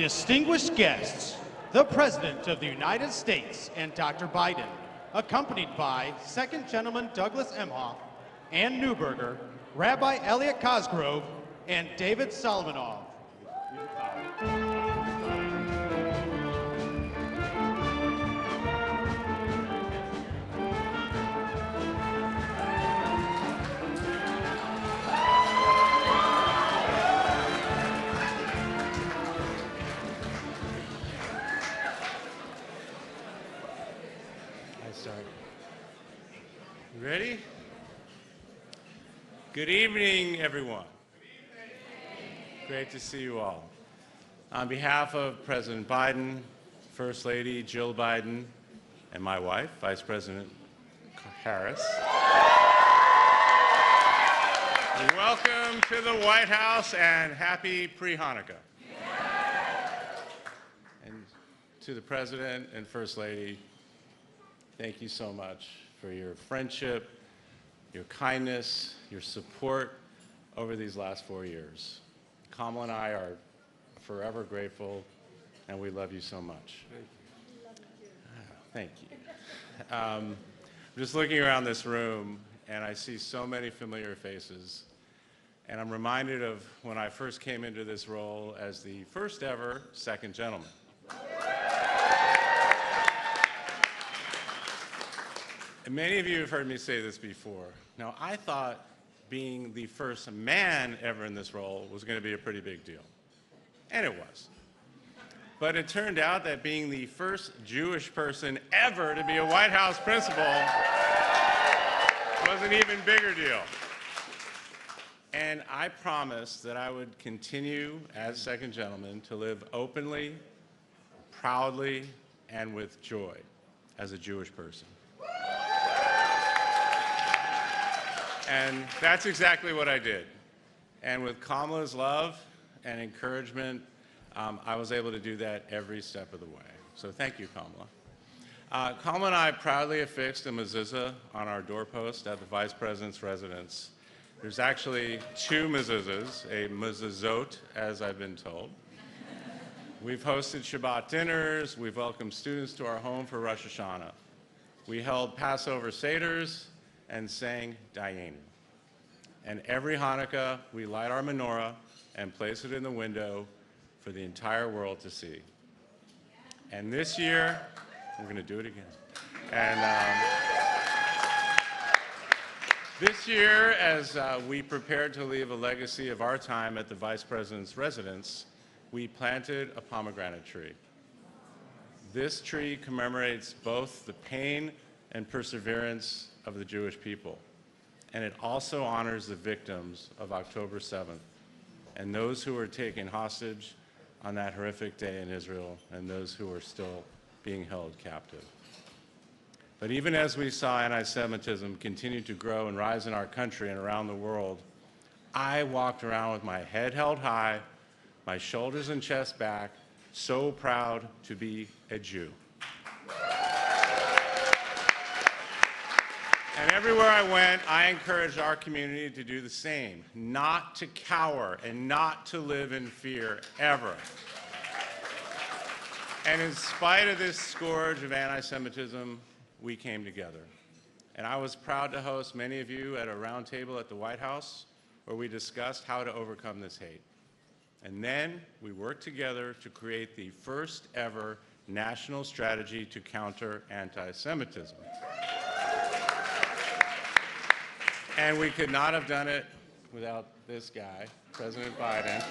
Distinguished guests, the President of the United States and Dr. Biden, accompanied by Second Gentleman Douglas Emhoff, Ann Neuberger, Rabbi Elliot Cosgrove, and David Solomonov. Ready? Good evening, everyone. Great to see you all. On behalf of President Biden, First Lady Jill Biden, and my wife, Vice President Harris, welcome to the White House and happy pre-Hanukkah. And to the President and First Lady, thank you so much for your friendship, your kindness, your support over these last 4 years. Kamala and I are forever grateful, and we love you so much. Thank you. I'm just looking around this room, and I see so many familiar faces, and I'm reminded of when I first came into this role as the first ever Second Gentleman. And many of you have heard me say this before. Now, I thought being the first man ever in this role was going to be a pretty big deal. And it was. But it turned out that being the first Jewish person ever to be a White House principal was an even bigger deal. And I promised that I would continue as Second Gentleman to live openly, proudly, and with joy as a Jewish person. And that's exactly what I did. And with Kamala's love and encouragement, I was able to do that every step of the way. So thank you, Kamala. Kamala and I proudly affixed a mezuzah on our doorpost at the Vice President's residence. There's actually two mezuzahs, a mezuzot, as I've been told. We've hosted Shabbat dinners. We've welcomed students to our home for Rosh Hashanah. We held Passover Seders and sang Dayenu. And every Hanukkah, we light our menorah and place it in the window for the entire world to see. And this year, we're going to do it again. And this year, as we prepared to leave a legacy of our time at the Vice President's residence, we planted a pomegranate tree. This tree commemorates both the pain and perseverance of the Jewish people. And it also honors the victims of October 7th and those who were taken hostage on that horrific day in Israel and those who are still being held captive. But even as we saw anti-Semitism continue to grow and rise in our country and around the world, I walked around with my head held high, my shoulders and chest back, so proud to be a Jew. And everywhere I went, I encouraged our community to do the same, not to cower and not to live in fear, ever. And in spite of this scourge of anti-Semitism, we came together. And I was proud to host many of you at a round table at the White House where we discussed how to overcome this hate. And then we worked together to create the first ever national strategy to counter anti-Semitism. And we could not have done it without this guy, President Biden.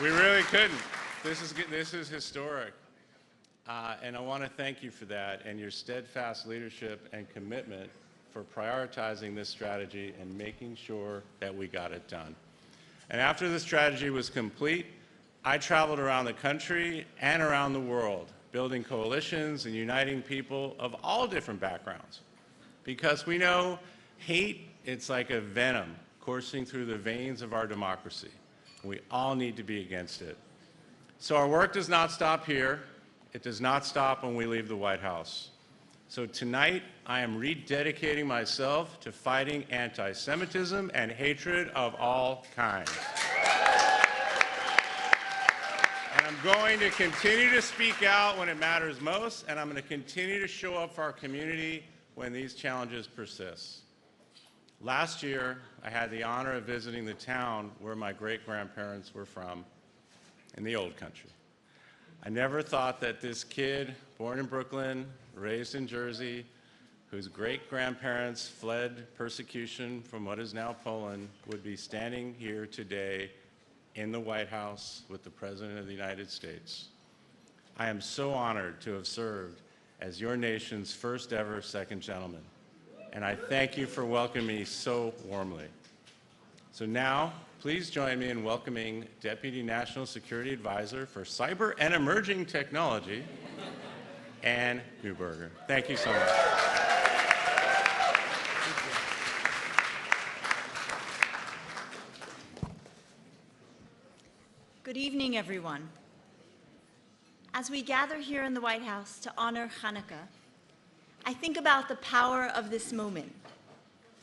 We really couldn't. This is historic. And I want to thank you for that and your steadfast leadership and commitment for prioritizing this strategy and making sure that we got it done. And after the strategy was complete, I traveled around the country and around the world, building coalitions and uniting people of all different backgrounds. Because we know hate, it's like a venom coursing through the veins of our democracy. We all need to be against it. So our work does not stop here. It does not stop when we leave the White House. So tonight, I am rededicating myself to fighting anti-Semitism and hatred of all kinds. And I'm going to continue to speak out when it matters most, and I'm going to continue to show up for our community when these challenges persist. Last year, I had the honor of visiting the town where my great-grandparents were from, in the old country. I never thought that this kid, born in Brooklyn, raised in Jersey, whose great-grandparents fled persecution from what is now Poland, would be standing here today in the White House with the President of the United States. I am so honored to have served as your nation's first ever second gentleman, and I thank you for welcoming me so warmly. So now, please join me in welcoming Deputy National Security Advisor for Cyber and Emerging Technology, Ann Neuberger. Thank you so much. Good evening, everyone. As we gather here in the White House to honor Hanukkah, I think about the power of this moment,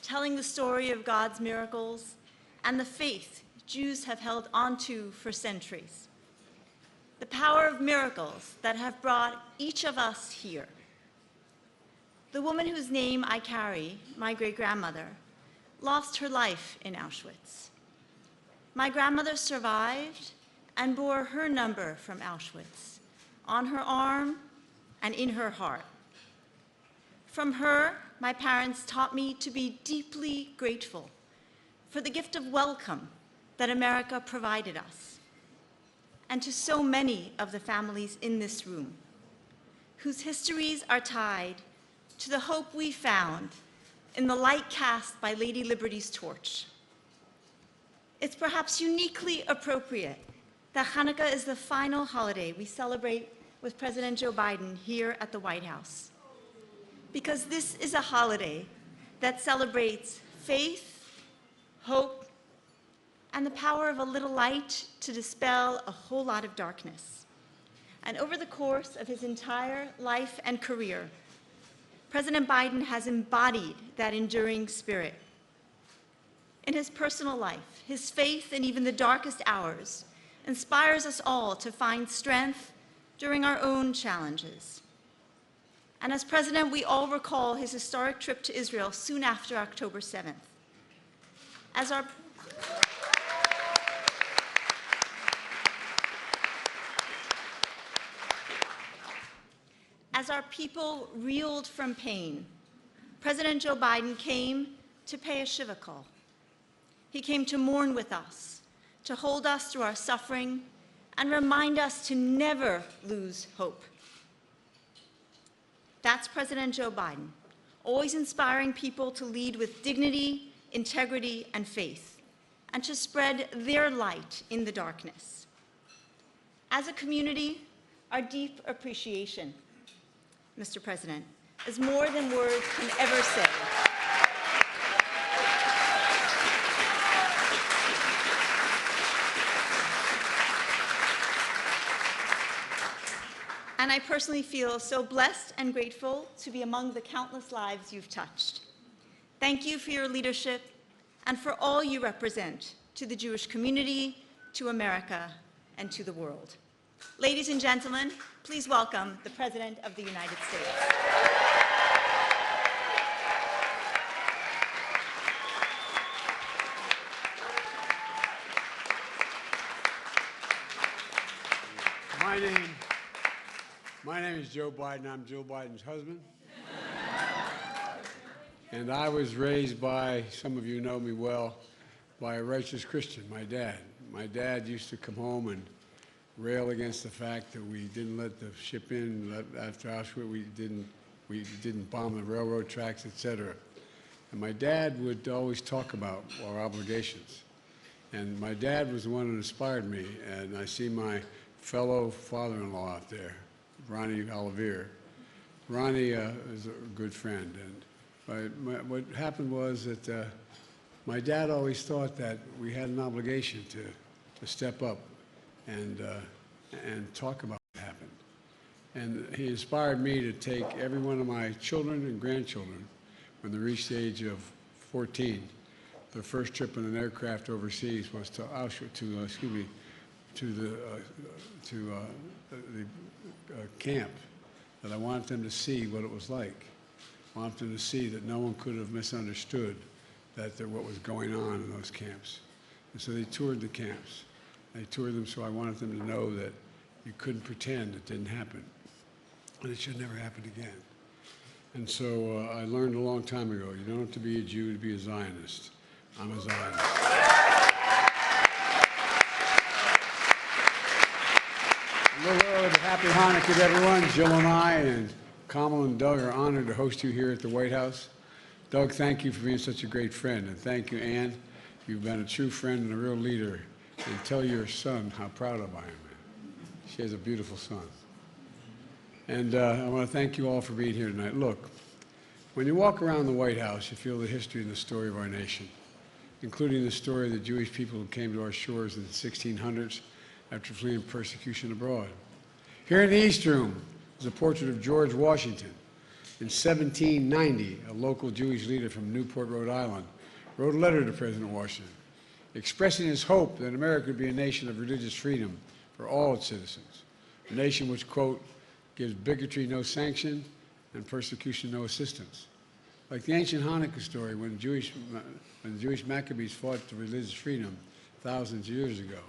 telling the story of God's miracles and the faith Jews have held onto for centuries. The power of miracles that have brought each of us here. The woman whose name I carry, my great-grandmother, lost her life in Auschwitz. My grandmother survived and bore her number from Auschwitz on her arm and in her heart. From her, my parents taught me to be deeply grateful for the gift of welcome that America provided us, and to so many of the families in this room, whose histories are tied to the hope we found in the light cast by Lady Liberty's torch. It's perhaps uniquely appropriate that Hanukkah is the final holiday we celebrate with President Joe Biden here at the White House, because this is a holiday that celebrates faith, hope, and the power of a little light to dispel a whole lot of darkness. And over the course of his entire life and career, President Biden has embodied that enduring spirit. In his personal life, his faith in even the darkest hours inspires us all to find strength during our own challenges. And as president, we all recall his historic trip to Israel soon after October 7th. As our people reeled from pain, President Joe Biden came to pay a Shiva call. He came to mourn with us, to hold us through our suffering, and remind us to never lose hope. That's President Joe Biden, always inspiring people to lead with dignity, integrity, and faith, and to spread their light in the darkness. As a community, our deep appreciation, Mr. President, is more than words can ever say. And I personally feel so blessed and grateful to be among the countless lives you've touched. Thank you for your leadership and for all you represent to the Jewish community, to America, and to the world. Ladies and gentlemen, please welcome the President of the United States. My name is Joe Biden. I'm Joe Biden's husband. And I was raised by, some of you know me well, by a righteous Christian, my dad. My dad used to come home and rail against the fact that we didn't let the ship in after Auschwitz. We didn't bomb the railroad tracks, etc. And my dad would always talk about our obligations. And my dad was the one who inspired me. And I see my fellow father-in-law out there, Ronnie Olivier. Ronnie is a good friend. And what happened was that my dad always thought that we had an obligation to step up and talk about what happened. And he inspired me to take every one of my children and grandchildren, when they reached the age of 14, their first trip in an aircraft overseas was to Auschwitz, camp, that I wanted them to see what it was like. I wanted them to see that no one could have misunderstood what was going on in those camps. And so they toured the camps. They toured them, so I wanted them to know that you couldn't pretend it didn't happen, and it should never happen again. And so I learned a long time ago, you don't have to be a Jew to be a Zionist. I'm a Zionist. A little early, but happy Hanukkah to everyone. Jill and I and Kamala and Doug are honored to host you here at the White House. Doug, thank you for being such a great friend. And thank you, Ann. You've been a true friend and a real leader. And tell your son how proud of I am. She has a beautiful son. And I want to thank you all for being here tonight. Look, when you walk around the White House, you feel the history and the story of our nation, including the story of the Jewish people who came to our shores in the 1600s after fleeing persecution abroad. Here in the East Room is a portrait of George Washington. In 1790, a local Jewish leader from Newport, Rhode Island, wrote a letter to President Washington, expressing his hope that America would be a nation of religious freedom for all its citizens, a nation which, quote, gives bigotry no sanction and persecution no assistance. Like the ancient Hanukkah story when the Jewish Maccabees fought for religious freedom thousands of years ago,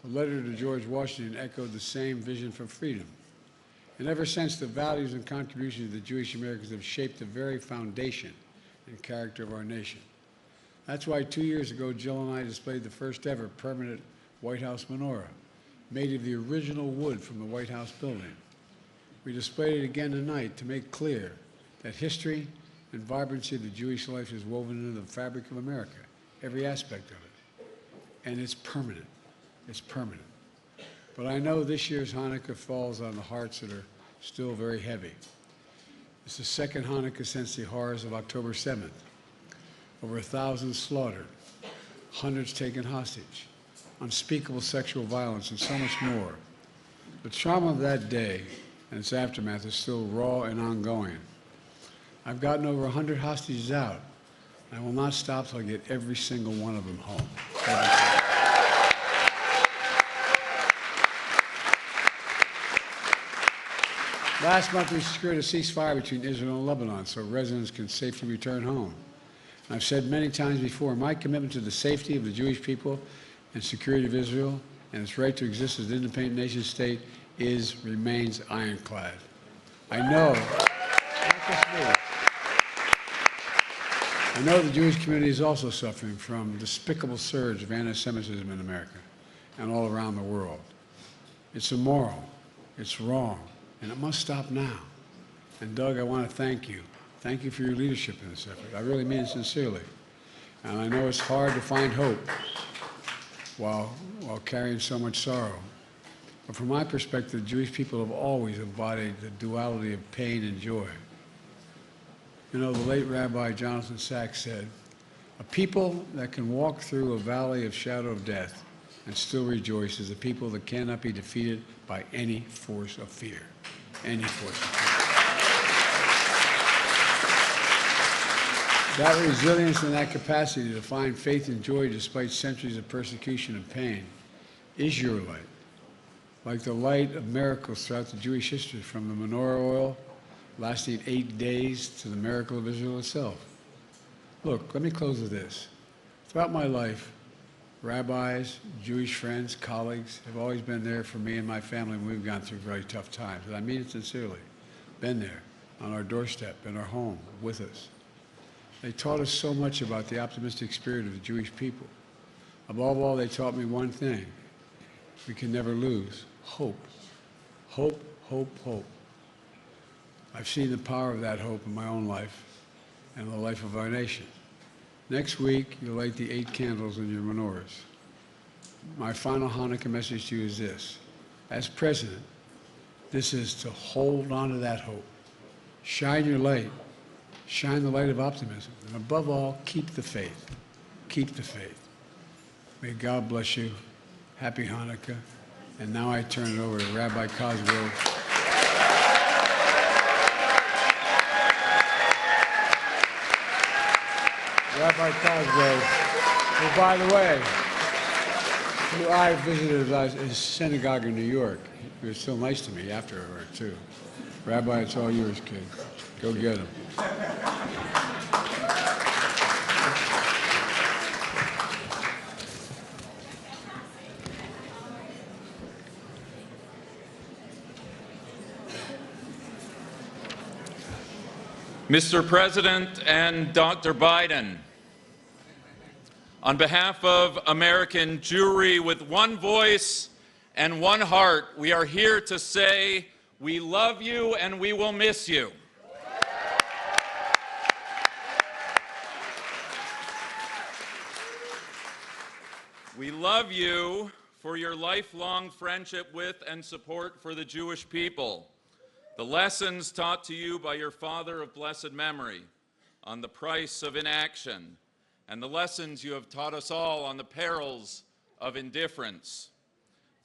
the letter to George Washington echoed the same vision for freedom. And ever since, the values and contributions of the Jewish Americans have shaped the very foundation and character of our nation. That's why 2 years ago, Jill and I displayed the first ever permanent White House menorah, made of the original wood from the White House building. We displayed it again tonight to make clear that history and vibrancy of the Jewish life is woven into the fabric of America, every aspect of it. And it's permanent. It's permanent. But I know this year's Hanukkah falls on the hearts that are still very heavy. It's the second Hanukkah since the horrors of October 7th. Over 1,000 slaughtered, hundreds taken hostage, unspeakable sexual violence, and so much more. The trauma of that day and its aftermath is still raw and ongoing. I've gotten over 100 hostages out, and I will not stop till I get every single one of them home. Last month, we secured a ceasefire between Israel and Lebanon so residents can safely return home. And I've said many times before, my commitment to the safety of the Jewish people and security of Israel and its right to exist as an independent nation-state remains ironclad. I know, not just me, I know the Jewish community is also suffering from a despicable surge of anti-Semitism in America and all around the world. It's immoral, it's wrong, and it must stop now. And Doug, I want to thank you. Thank you for your leadership in this effort. I really mean it sincerely. And I know it's hard to find hope while carrying so much sorrow. But from my perspective, the Jewish people have always embodied the duality of pain and joy. You know, the late Rabbi Jonathan Sacks said, "A people that can walk through a valley of shadow of death and still rejoice is a people that cannot be defeated by any force of fear." Any force of fear. That resilience and that capacity to find faith and joy despite centuries of persecution and pain is your light. Like the light of miracles throughout the Jewish history, from the menorah oil lasting 8 days to the miracle of Israel itself. Look, let me close with this. Throughout my life, rabbis, Jewish friends, colleagues have always been there for me and my family when we've gone through very tough times. And I mean it sincerely. Been there on our doorstep, in our home, with us. They taught us so much about the optimistic spirit of the Jewish people. Above all, they taught me one thing. We can never lose hope. Hope, hope, hope. I've seen the power of that hope in my own life and the life of our nation. Next week, you'll light the 8 candles in your menorahs. My final Hanukkah message to you is this. As president, this is to hold on to that hope. Shine your light. Shine the light of optimism. And above all, keep the faith. Keep the faith. May God bless you. Happy Hanukkah. And now I turn it over to Rabbi Cosgrove. Rabbi Cosgrove, who, by the way, who I visited his synagogue in New York. He was so nice to me afterward, too. Rabbi, it's all yours, kid. Go get him. Mr. President and Dr. Biden, on behalf of American Jewry, with one voice and one heart, we are here to say we love you and we will miss you. We love you for your lifelong friendship with and support for the Jewish people, the lessons taught to you by your father of blessed memory on the price of inaction, and the lessons you have taught us all on the perils of indifference.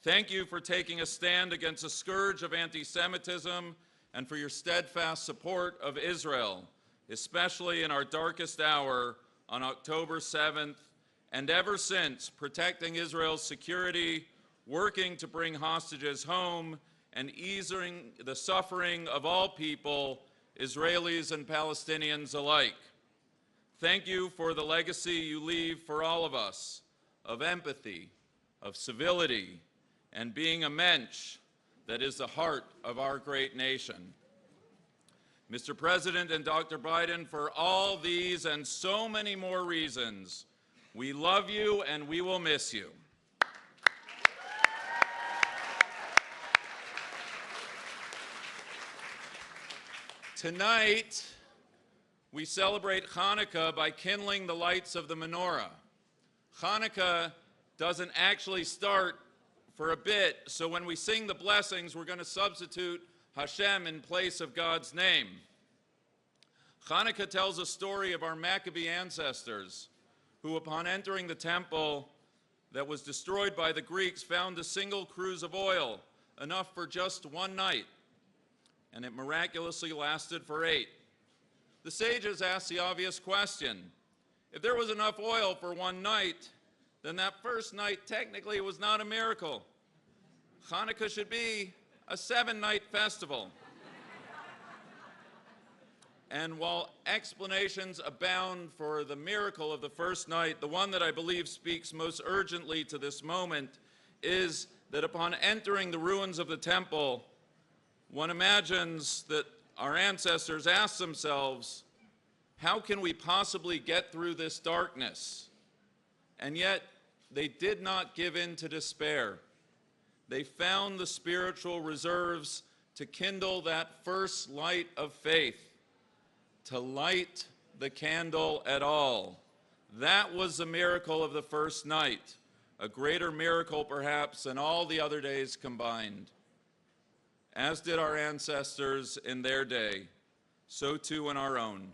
Thank you for taking a stand against the scourge of anti-Semitism and for your steadfast support of Israel, especially in our darkest hour on October 7th, and ever since, protecting Israel's security, working to bring hostages home, and easing the suffering of all people, Israelis and Palestinians alike. Thank you for the legacy you leave for all of us of empathy, of civility, and being a mensch that is the heart of our great nation. Mr. President and Dr. Biden, for all these and so many more reasons, we love you and we will miss you. Tonight, we celebrate Hanukkah by kindling the lights of the menorah. Hanukkah doesn't actually start for a bit, so when we sing the blessings, we're going to substitute Hashem in place of God's name. Hanukkah tells a story of our Maccabee ancestors who, upon entering the temple that was destroyed by the Greeks, found a single cruse of oil, enough for just one night, and it miraculously lasted for 8. The sages asked the obvious question: if there was enough oil for one night, then that first night technically was not a miracle. Hanukkah should be a 7-night festival. And while explanations abound for the miracle of the first night, the one that I believe speaks most urgently to this moment is that upon entering the ruins of the temple, one imagines that our ancestors asked themselves, how can we possibly get through this darkness? And yet, they did not give in to despair. They found the spiritual reserves to kindle that first light of faith, to light the candle at all. That was the miracle of the first night, a greater miracle perhaps than all the other days combined. As did our ancestors in their day, so too in our own.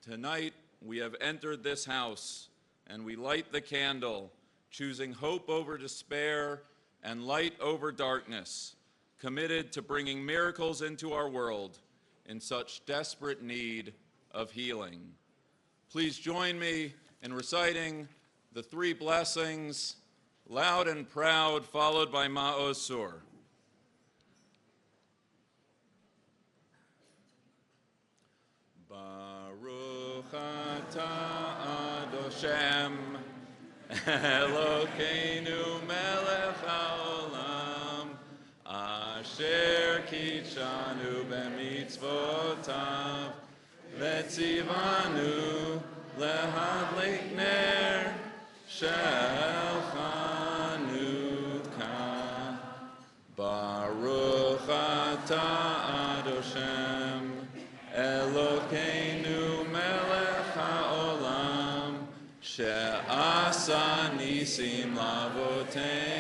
Tonight, we have entered this house, and we light the candle, choosing hope over despair and light over darkness, committed to bringing miracles into our world in such desperate need of healing. Please join me in reciting the 3 blessings, loud and proud, followed by Ma'oz Sur. Baruch atah Adoshem, Elokeinu melech haolam, asher kitshanu b'mitzvotav, v'tzivanu lehadlik ner shel Chanukah. Baruch atah Adoshem, Elokeinu melech haolam, she'asa nisim lavoteinu